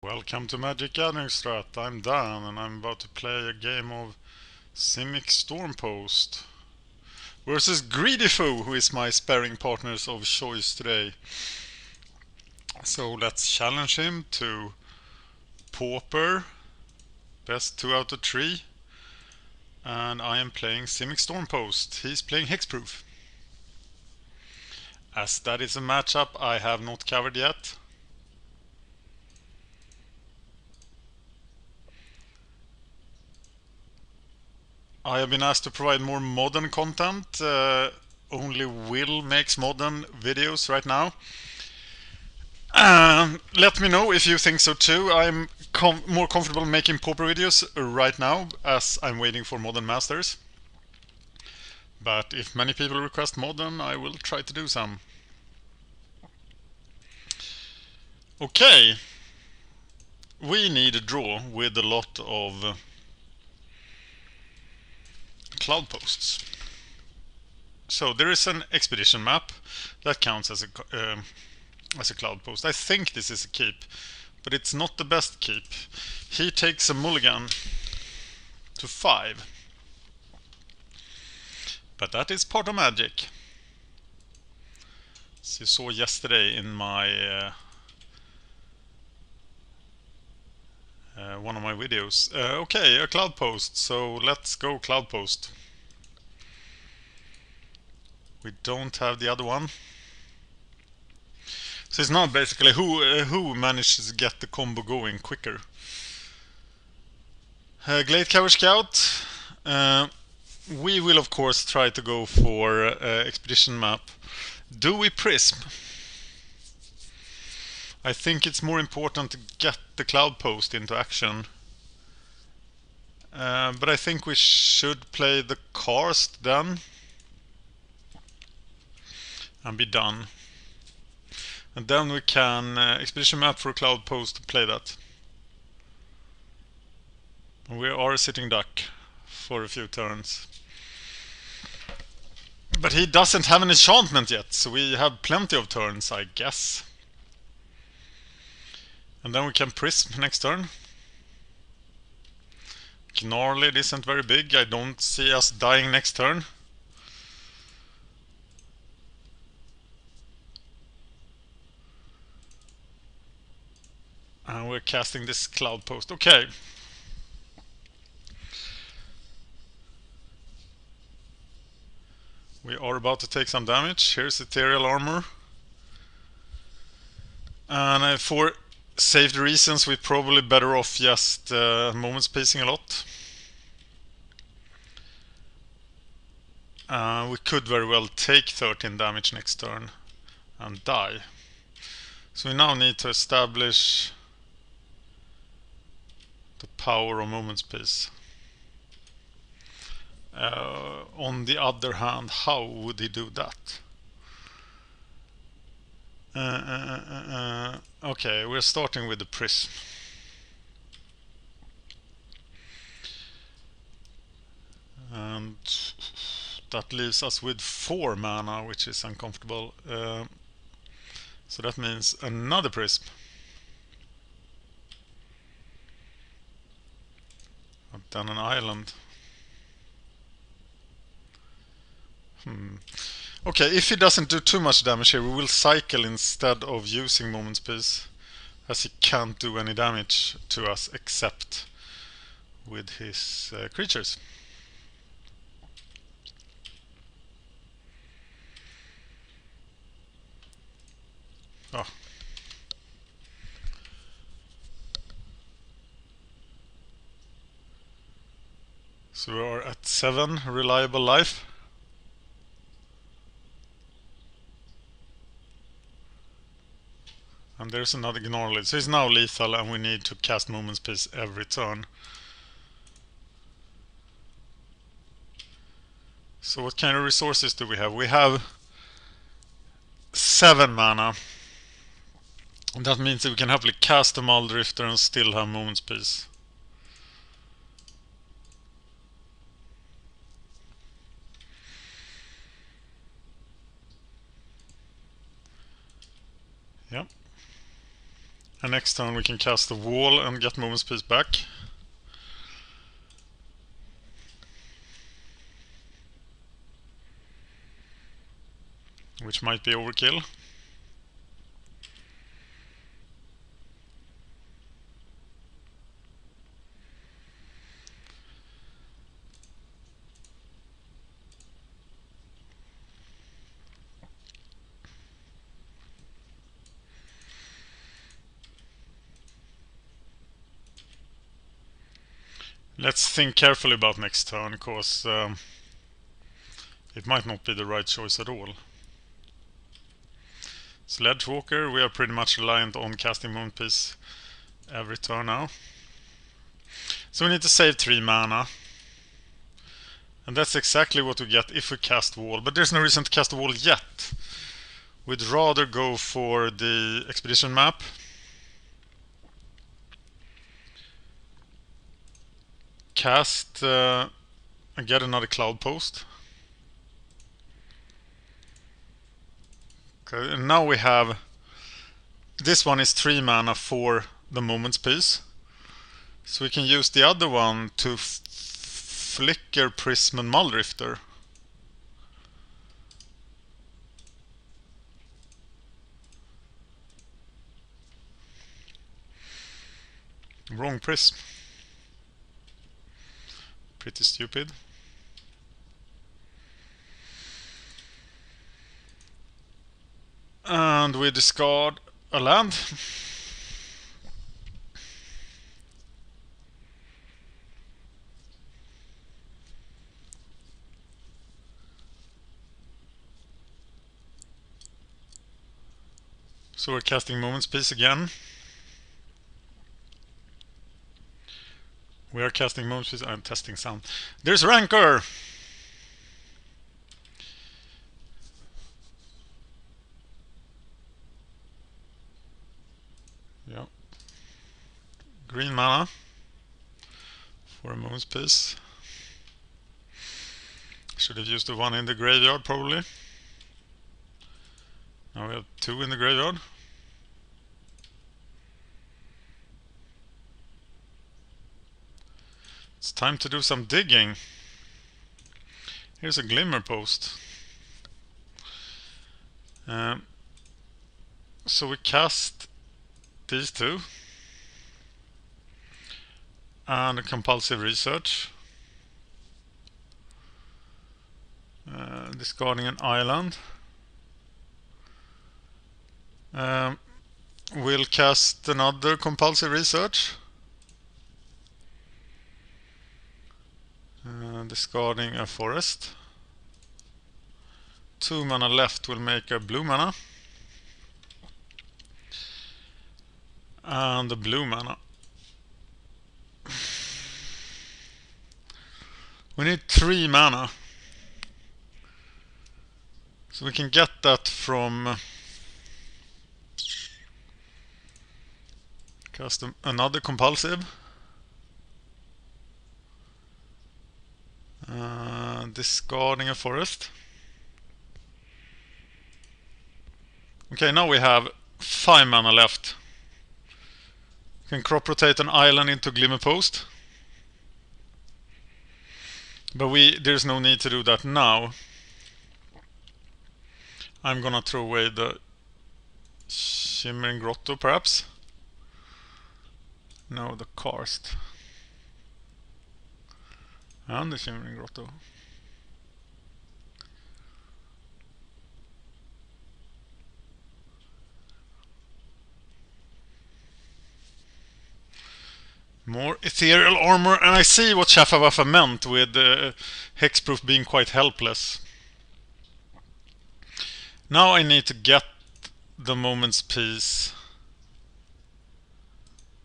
Welcome to MagicGatheringStrat. I'm Dan and I'm about to play a game of Simic Stormpost versus Greedyfoo, who is my sparring partners of choice today. So let's challenge him to Pauper, best 2 out of 3. And I am playing Simic Stormpost. He's playing Hexproof. As that is a matchup I have not covered yet. I have been asked to provide more modern content. Only Will makes modern videos right now. Let me know if you think so too. I'm more comfortable making Pauper videos right now as I'm waiting for modern masters. But if many people request modern, I will try to do some. Okay. We need a draw with a lot of cloud posts. So there is an expedition map that counts as a cloud post. I think this is a keep, but it's not the best keep. He takes a mulligan to 5. But that is part of magic. As you saw yesterday in my one of my videos. Okay, a cloud post. So let's go cloud post. We don't have the other one. So it's now basically who manages to get the combo going quicker. Glade Cover Scout. We will of course try to go for expedition map. Do we prism? I think it's more important to get the cloud post into action. But I think we should play the karst then and be done. And then we can expedition map for a cloud post to play that. We are a sitting duck for a few turns. But he doesn't have an enchantment yet, so we have plenty of turns, I guess. And then we can prism next turn. Gnarlid isn't very big. I don't see us dying next turn. And we're casting this cloud post. Okay. We are about to take some damage. Here's Ethereal Armor. And for safety reasons, we're probably better off just moment spacing a lot. We could very well take 13 damage next turn and die. So we now need to establish the power of moment space. On the other hand, how would he do that? Okay, we're starting with the prism. And that leaves us with 4 mana, which is uncomfortable. So that means another prism. And then an island. Okay, if he doesn't do too much damage here, we will cycle instead of using moment space, as he can't do any damage to us except with his creatures. Oh. So we are at 7 reliable life. And there's another Gnarlid. So he's now lethal and we need to cast moment space every turn. So what kind of resources do we have? We have 7 mana. And that means that we can happily cast a Muldrifter and still have moment space. Yep. And next turn we can cast the wall and get movement speed back. Which might be overkill. Let's think carefully about next turn, because it might not be the right choice at all. Sledgewalker, we are pretty much reliant on casting movement piece every turn now. So we need to save 3 mana. And that's exactly what we get if we cast wall. But there's no reason to cast a wall yet. We'd rather go for the expedition map. Cast and get another cloud post. Okay, and now we have, this one is 3 mana for the moments piece. So we can use the other one to flicker Prism and Muldrifter. Wrong Prism. Pretty stupid. And we discard a land. So we're casting Moments Piece again. We are casting Moments Piece. I'm testing sound. There's Rancor! Yeah. Green mana for a Moments Piece. Should have used the one in the graveyard probably. Now we have 2 in the graveyard. It's time to do some digging. Here's a Glimmer Post. So we cast these 2. And a Compulsive Research. Discarding an island. We'll cast another Compulsive Research. Discarding a forest. 2 mana left will make a blue mana. And the blue mana. We need 3 mana. So we can get that from cast another Compulsive. Discarding a forest. Okay, now we have 5 mana left. We can crop rotate an island into Glimmer Post. But there's no need to do that now. I'm gonna throw away the Shimmering Grotto perhaps. No, the Karst. And the Shimmering Grotto. More ethereal armor, and I see what Shafawaffa meant with Hexproof being quite helpless. Now I need to get the Moments Piece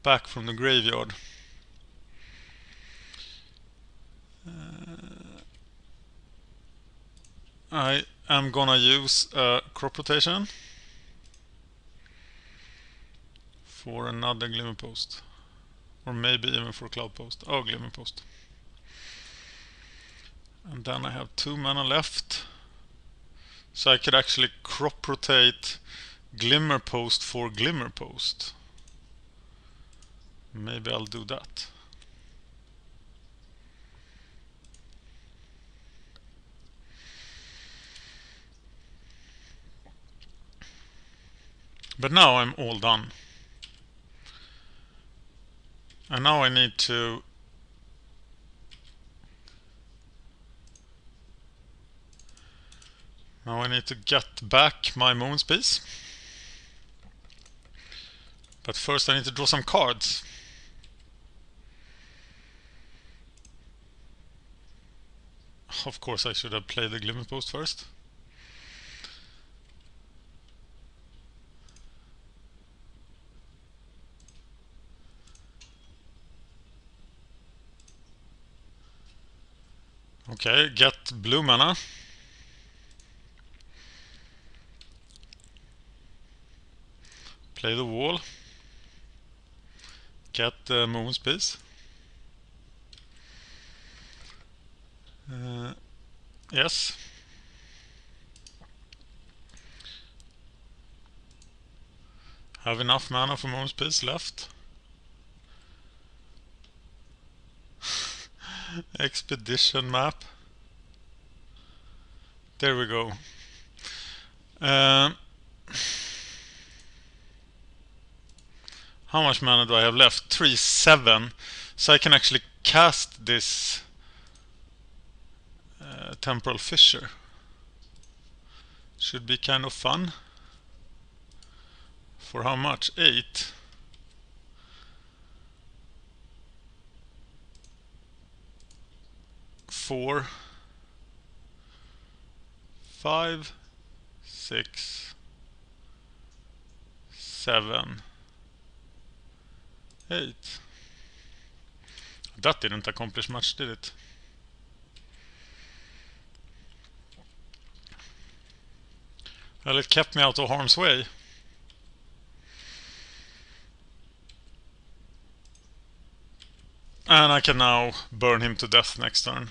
back from the graveyard. I am gonna use a crop rotation for another Glimmer Post. Or maybe even for Cloud Post. Oh, Glimmer Post. And then I have 2 mana left. So I could actually crop rotate Glimmer Post for Glimmer Post. maybe I'll do that. But now I'm all done. And now I need to get back my Moon's Piece. But first I need to draw some cards. Of course I should have played the Glimmerpost first. Okay, get blue mana. Play the wall. Get the Moon's Piece. Yes. Have enough mana for Moon's Piece left. Expedition map. There we go. How much mana do I have left? 3-7. So I can actually cast this Temporal Fissure. Should be kind of fun. For how much? 8. 4, 5, 6, 7, 8. That didn't accomplish much, did it? Well, it kept me out of harm's way. And I can now burn him to death next turn.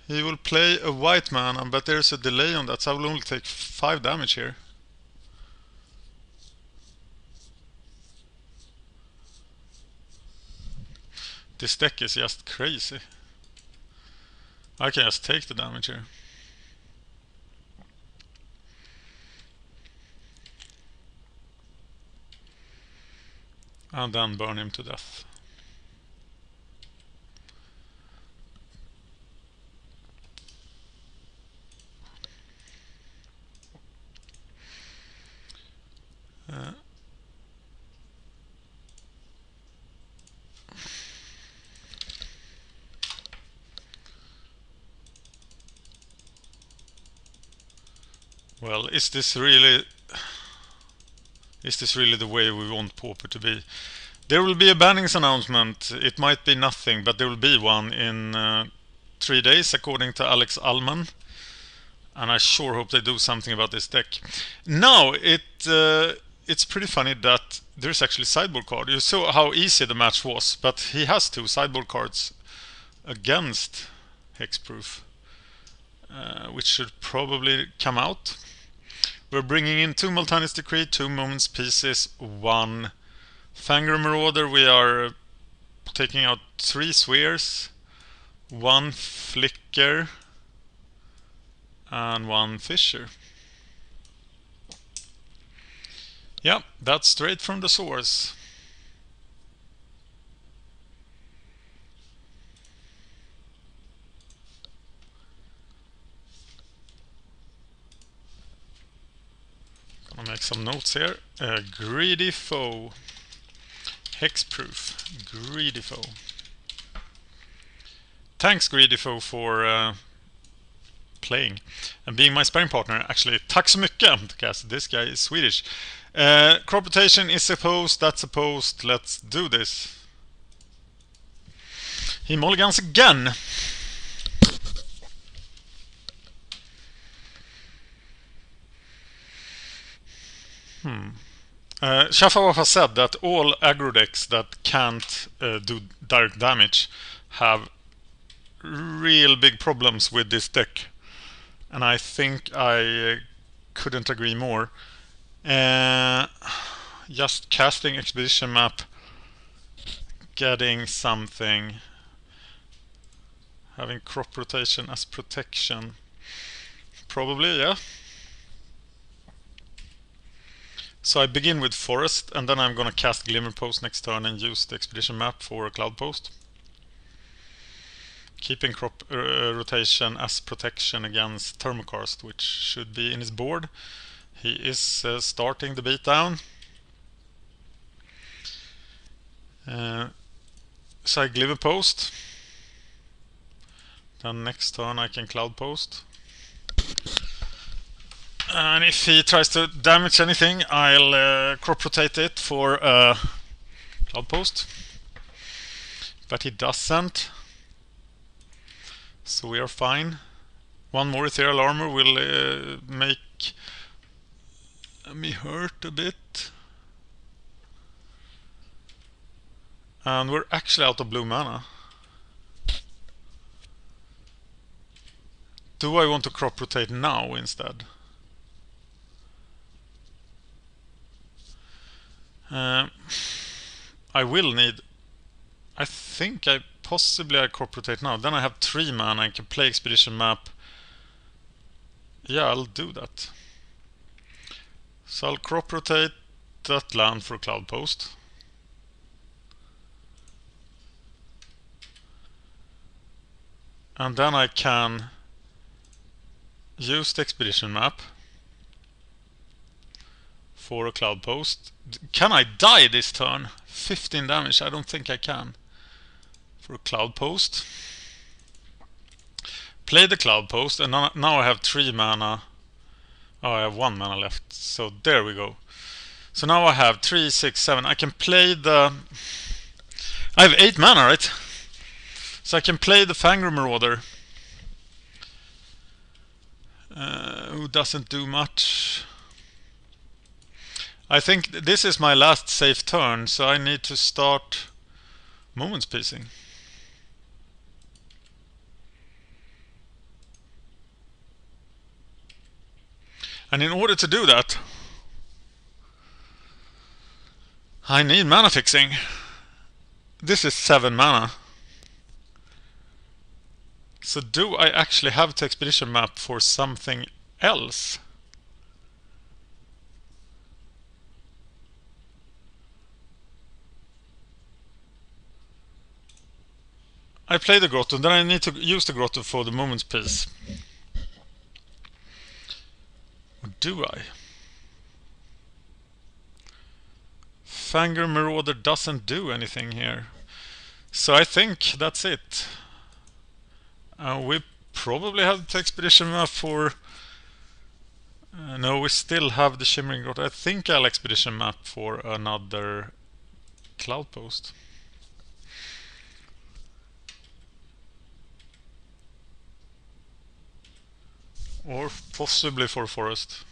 He will play a white mana, but there's a delay on that, so I will only take 5 damage here. This deck is just crazy. I can just take the damage here. And then burn him to death. Well, is this really the way we want Pauper to be? There will be a bannings announcement. It might be nothing, but there will be one in 3 days, according to Alex Allman. And I sure hope they do something about this deck. Now, it's pretty funny that there's actually sideboard card. You saw how easy the match was, but he has 2 sideboard cards against Hexproof, which should probably come out. We're bringing in 2 Multanus Decree, 2 Moon's Pieces, 1 Fangor Marauder. We are taking out 3 Spheres, 1 Flicker, and 1 Fissure. Yeah, that's straight from the source. Gonna make some notes here. Greedy Foe. Hexproof. Greedy Foe. Thanks, Greedy Foe, for playing and being my sparring partner. Actually, tack så mycket, because this guy is Swedish. Crop rotation is supposed, that's supposed. Let's do this. He mulligans again. Shafawa has said that all aggro decks that can't do direct damage have real big problems with this deck. And I think I couldn't agree more. Just casting expedition map, getting something, having crop rotation as protection. Probably, yeah. So I begin with forest, and then I'm gonna cast Glimmerpost next turn and use the expedition map for Cloudpost. Keeping crop rotation as protection against Thermokarst, which should be in his board. He is starting the beatdown. So I Glimmerpost. Then next turn I can Cloudpost. And if he tries to damage anything, I'll crop rotate it for Cloudpost. But he doesn't. So we are fine. One more Ethereal Armor will make me hurt a bit. And we're actually out of blue mana. Do I want to crop rotate now instead? I will need... I think I crop rotate now. Then I have 3 mana. I can play expedition map. Yeah, I'll do that. So I'll crop rotate that land for Cloudpost. And then I can use the expedition map for a Cloudpost. Can I die this turn? 15 damage. I don't think I can. For a Cloudpost. Play the Cloudpost, and now I have 3 mana. Oh, I have 1 mana left. So there we go. So now I have 3, 6, 7. I can play the... I have 8 mana, right? So I can play the Fangor Marauder. Who doesn't do much. I think this is my last safe turn, so I need to start Moments Piecing. And in order to do that, I need mana fixing. This is 7 mana. So do I actually have the expedition map for something else? I play the Grotto, then I need to use the Grotto for the Moments Piece. Or do I? Fangor Marauder doesn't do anything here. So I think that's it. We probably have the expedition map for... no, we still have the Shimmering Grotto. I think I'll expedition map for another Cloudpost. Or possibly for forest.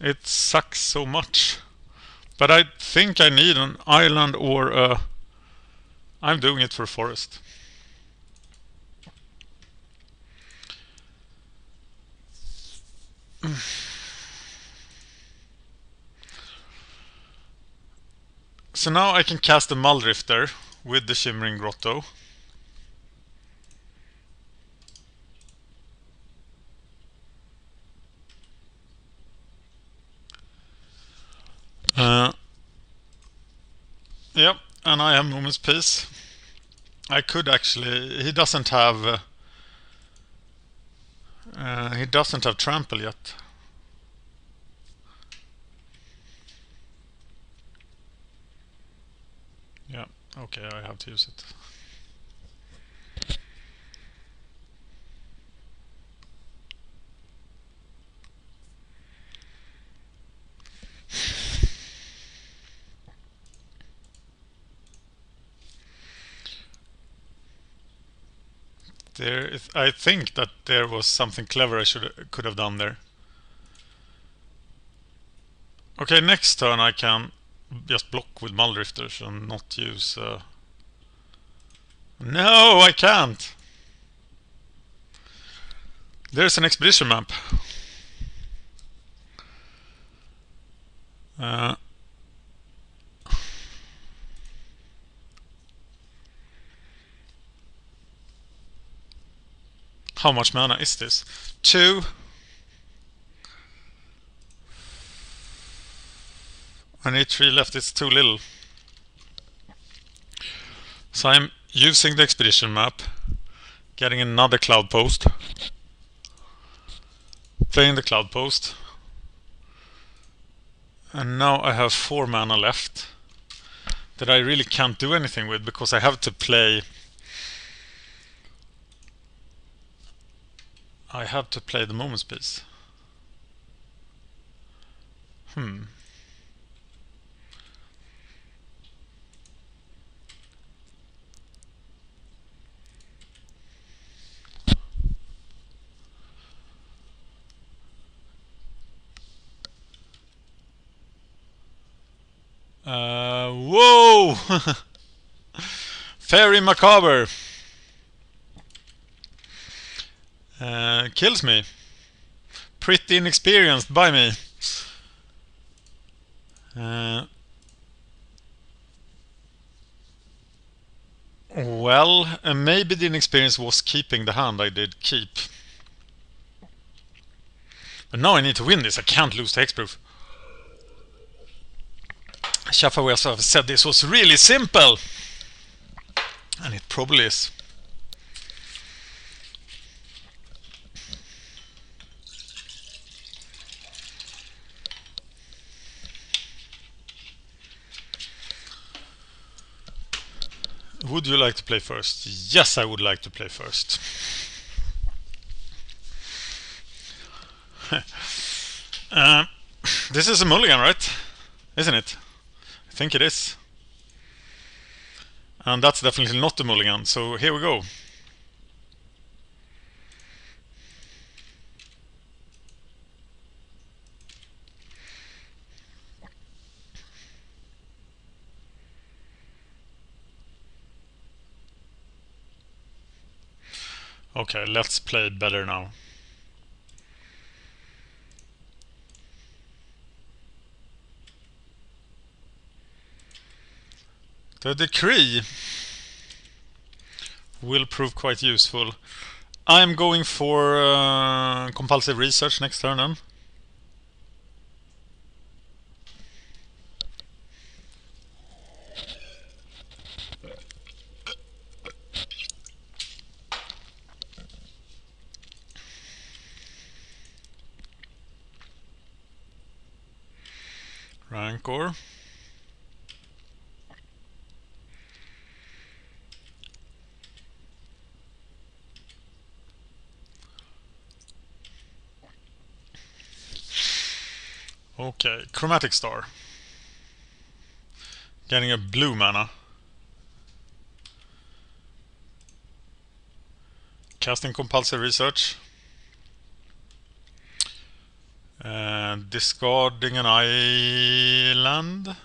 It sucks so much. But I think I need an island or a... I'm doing it for forest. So now I can cast the Muldrifter with the Shimmering Grotto. Yep, and I have Moment's Peace. I could actually... He doesn't have Trample yet. Yeah, okay, I have to use it. I think that there was something clever I could have done there. Okay, next turn I can just block with Muldrifters and not use... No, I can't! There's an expedition map. How much mana is this? 2. I need 3 left, it's too little. So I'm using the expedition map, getting another cloud post, playing the cloud post, and now I have 4 mana left that I really can't do anything with because I have to play... the Moments piece. Whoa! Very macabre. Kills me. Pretty inexperienced by me. Well, maybe the inexperience was keeping the hand I did keep. But now I need to win this. I can't lose to Hexproof. Shafawesa said this was really simple. And it probably is. Would you like to play first? Yes, I would like to play first. This is a mulligan, right? Isn't it? I think it is. And that's definitely not a mulligan, so here we go. Okay, let's play better now. The decree will prove quite useful. I'm going for compulsive research next turn then. Rancor. Okay, Chromatic Star. Getting a blue mana. Casting Compulsive Research. Discarding an island.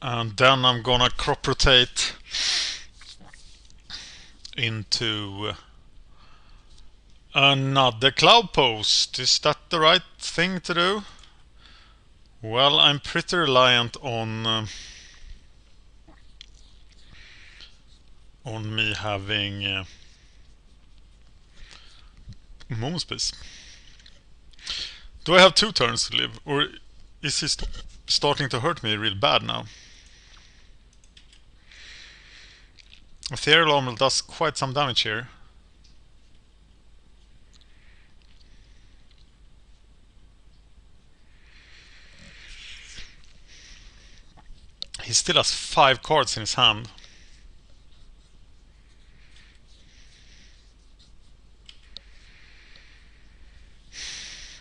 And then I'm gonna crop rotate into another cloud post. Is that the right thing to do? Well, I'm pretty reliant on me having Moment Space. Do I have 2 turns to live, or is he starting to hurt me real bad now? Ethereal Armor does quite some damage here. He still has 5 cards in his hand.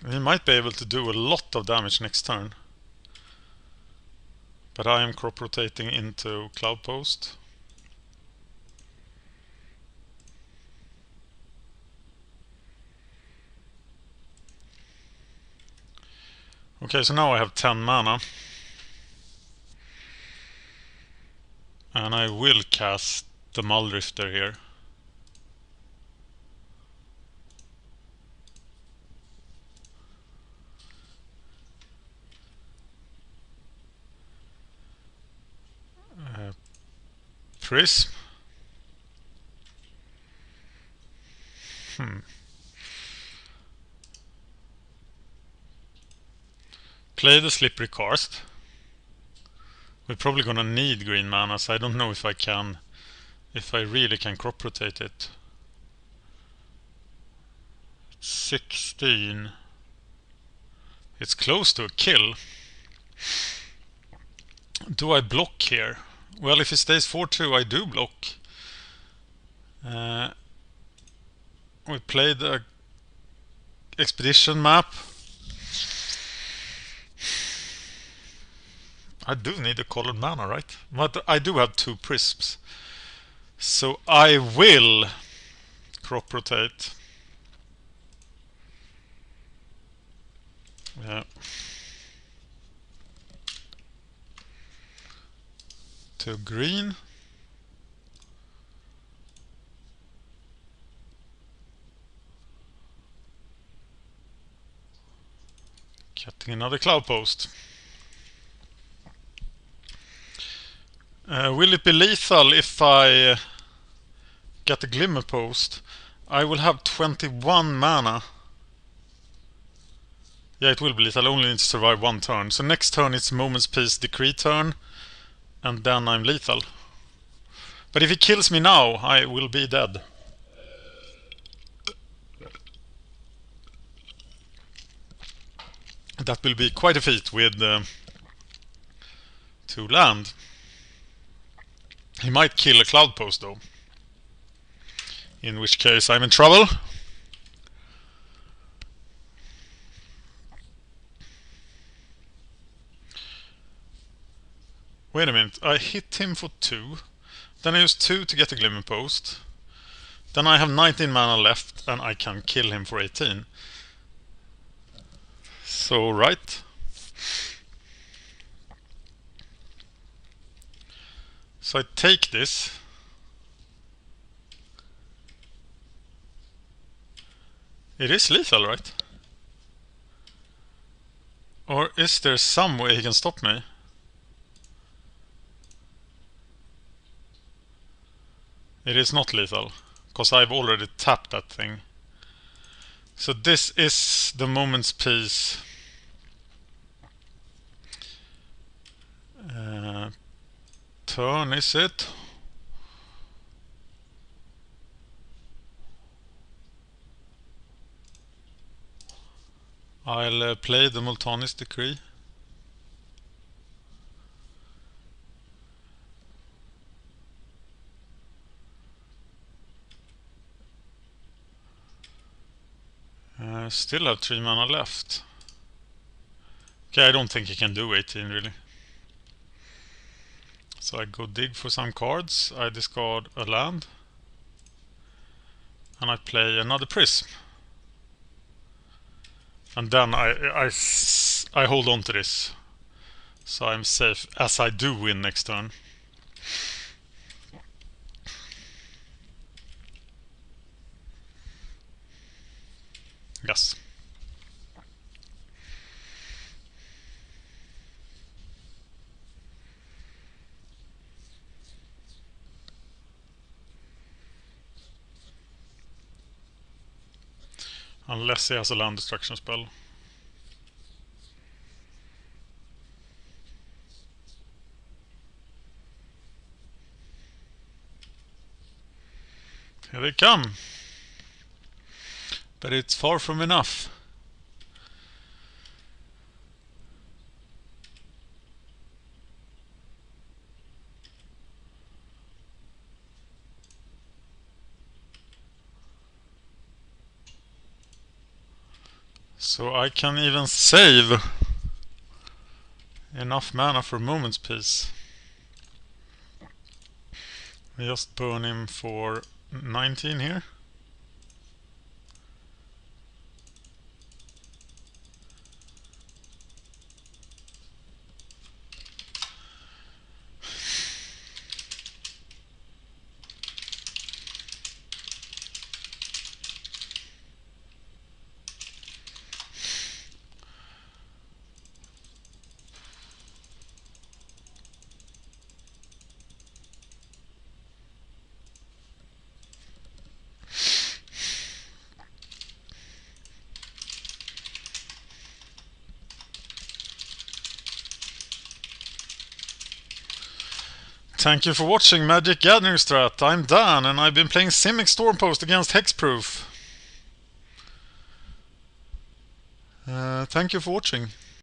He might be able to do a lot of damage next turn. But I am crop rotating into Cloud Post. Okay, so now I have 10 mana. And I will cast the Muldrifter here. Prism. Play the Slippery Karst. We're probably gonna need green mana, so I don't know if I really can crop rotate it. 16. It's close to a kill. Do I block here? Well, if it stays 4-2, I do block. We played the expedition map. I do need a colored mana, right? But I do have 2 prisms. So I will crop rotate. Yeah. To green. Getting another cloud post. Will it be lethal if I get a glimmer post? I will have 21 mana. Yeah, it will be lethal. I only need to survive 1 turn. So next turn it's Moment's Peace Decree turn. And then I'm lethal. But if he kills me now, I will be dead. That will be quite a feat with 2 land. He might kill a cloud post though. In which case I'm in trouble. Wait a minute, I hit him for 2. Then I use 2 to get a glimmer post. Then I have 19 mana left and I can kill him for 18. So right. So I take this. It is lethal, right? Or is there some way he can stop me? It is not lethal, because I've already tapped that thing. So this is the Moment's Peace. Turn, is it? I'll play the Multanis Decree. Still have 3 mana left. Okay, I don't think he can do 18 really. So I go dig for some cards, I discard a land, and I play another prism. And then I hold on to this, so I'm safe, as I do win next turn. Yes. Unless he has a land destruction spell. Here they come. But it's far from enough. So I can even save enough mana for Moment's Peace. I just burn him for 19 here. Thank you for watching MagicGatheringStrat. I'm Dan, and I've been playing Simic Stormpost against Hexproof. Thank you for watching.